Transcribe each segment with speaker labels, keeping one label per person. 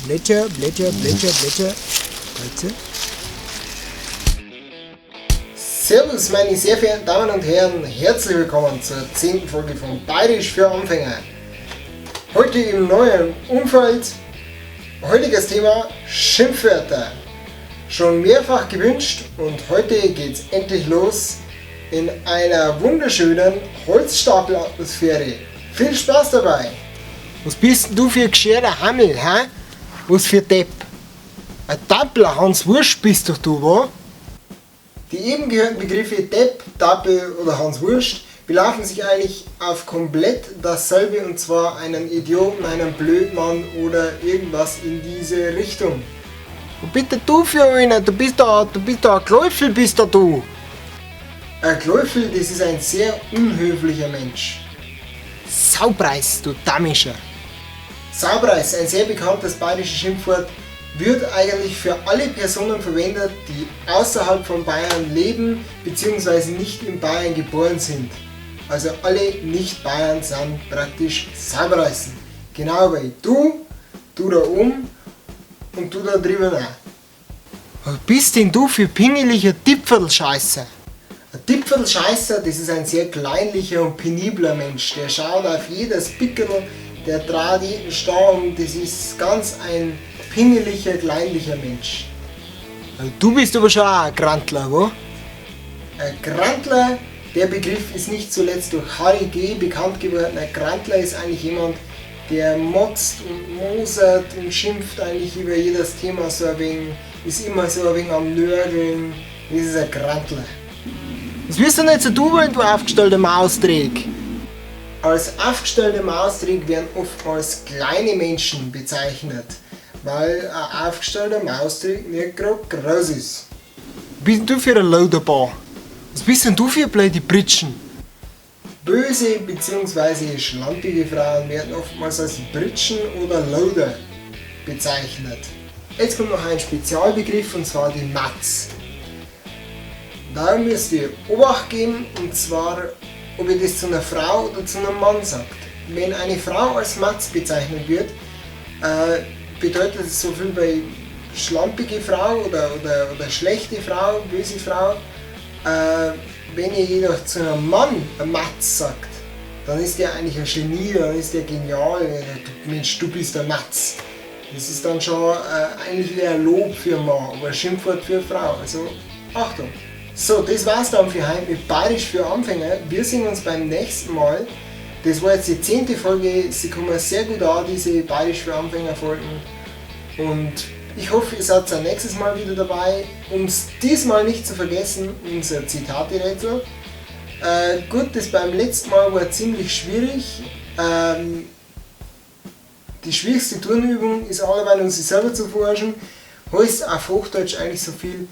Speaker 1: Blätter, Blätter, Blätter, Blätter. Holze. Servus meine sehr verehrten Damen und Herren, herzlich willkommen zur 10. Folge von Bayerisch für Anfänger. Heute im neuen Umfeld, heutiges Thema Schimpfwörter. Schon mehrfach gewünscht und heute geht's endlich los in einer wunderschönen Holzstapelatmosphäre. Viel Spaß dabei! Was bist denn du für ein gescheiter Hammel, hä? Was für Depp? Ein Dappler, Hans Wurst bist doch du, wa? Die eben gehörten Begriffe Depp, Dappel oder Hans Wurst belaufen sich eigentlich auf komplett dasselbe, und zwar einen Idioten, einen Blödmann oder irgendwas in diese Richtung. Und bitte du für einen, du bist da ein Gläufel, bist da du. Ein Gläufel, das ist ein sehr unhöflicher Mensch. Saupreis, du Damischer. Saupreis, ein sehr bekanntes bayerisches Schimpfwort, wird eigentlich für alle Personen verwendet, die außerhalb von Bayern leben bzw. nicht in Bayern geboren sind. Also alle Nicht-Bayern sind praktisch Saupreisen. Genau wie du da oben und du da drüben auch. Was bist denn du für pingeliger Tipfelscheißer? Ein Tipfelscheißer, das ist ein sehr kleinlicher und penibler Mensch. Der schaut auf jedes Pickel, der trat jeden Stamm, das ist ganz ein pingeliger, kleinlicher Mensch. Du bist aber schon auch ein Grantler, wo? Ein Grantler, der Begriff ist nicht zuletzt durch Harry G. bekannt geworden. Ein Grantler ist eigentlich jemand, der motzt und mosert und schimpft eigentlich über jedes Thema so ein wenig, ist immer so ein wenig am Nörgeln. Das ist ein Grantler. Was wirst du denn jetzt du wollen, du aufgestellter Mausträg? Als aufgestellte Mausträg werden oftmals kleine Menschen bezeichnet, weil ein aufgestellter Mausträg nicht gerade groß ist. Was bist denn du für ein Lauderbau? Was bist denn du für blöde Britschen? Böse bzw. schlampige Frauen werden oftmals als Britschen oder Lauder bezeichnet. Jetzt kommt noch ein Spezialbegriff, und zwar die Matz. Da müsst ihr Obacht geben, und zwar, ob ihr das zu einer Frau oder zu einem Mann sagt. Wenn eine Frau als Matz bezeichnet wird, bedeutet es so viel bei schlampige Frau oder schlechte Frau, böse Frau. Wenn ihr jedoch zu einem Mann ein Matz sagt, dann ist der eigentlich ein Genie, dann ist der genial. Mensch, du bist ein Matz. Das ist dann schon eigentlich eher ein Lob für einen Mann, aber ein Schimpfwort für eine Frau. Also Achtung! So, das war's dann für heute mit Bayerisch für Anfänger. Wir sehen uns beim nächsten Mal. Das war jetzt die 10. Folge. Sie kommen sehr gut an, diese Bayerisch für Anfänger Folgen. Und ich hoffe, ihr seid auch nächstes Mal wieder dabei. Um es diesmal nicht zu vergessen, unser Zitate-Rätsel. Gut, das beim letzten Mal war ziemlich schwierig. Die schwierigste Turnübung ist alleweil, um sich selber zu forschen. Heißt auf Hochdeutsch eigentlich so viel: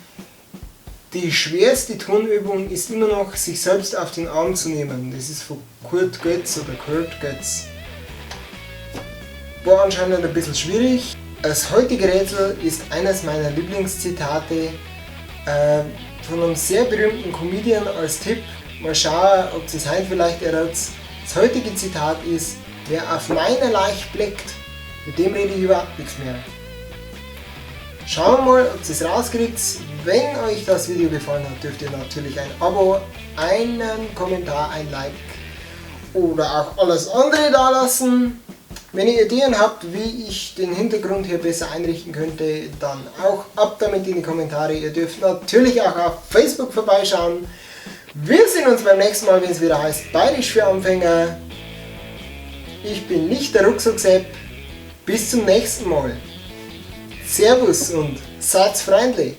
Speaker 1: Die schwerste Turnübung ist immer noch, sich selbst auf den Arm zu nehmen. Das ist von Kurt Götz oder Kurt Götz. War anscheinend ein bisschen schwierig. Das heutige Rätsel ist eines meiner Lieblingszitate von einem sehr berühmten Comedian als Tipp. Mal schauen, ob es heute vielleicht errät. Das heutige Zitat ist: Wer auf meiner Leicht blickt, mit dem rede ich überhaupt nichts mehr. Schauen wir mal, ob ihr es rauskriegt. Wenn euch das Video gefallen hat, dürft ihr natürlich ein Abo, einen Kommentar, ein Like oder auch alles andere da lassen. Wenn ihr Ideen habt, wie ich den Hintergrund hier besser einrichten könnte, dann auch ab damit in die Kommentare. Ihr dürft natürlich auch auf Facebook vorbeischauen. Wir sehen uns beim nächsten Mal, wenn es wieder heißt Bayerisch für Anfänger. Ich bin nicht der Rucksack-Sepp. Bis zum nächsten Mal. Servus und seid freundlich.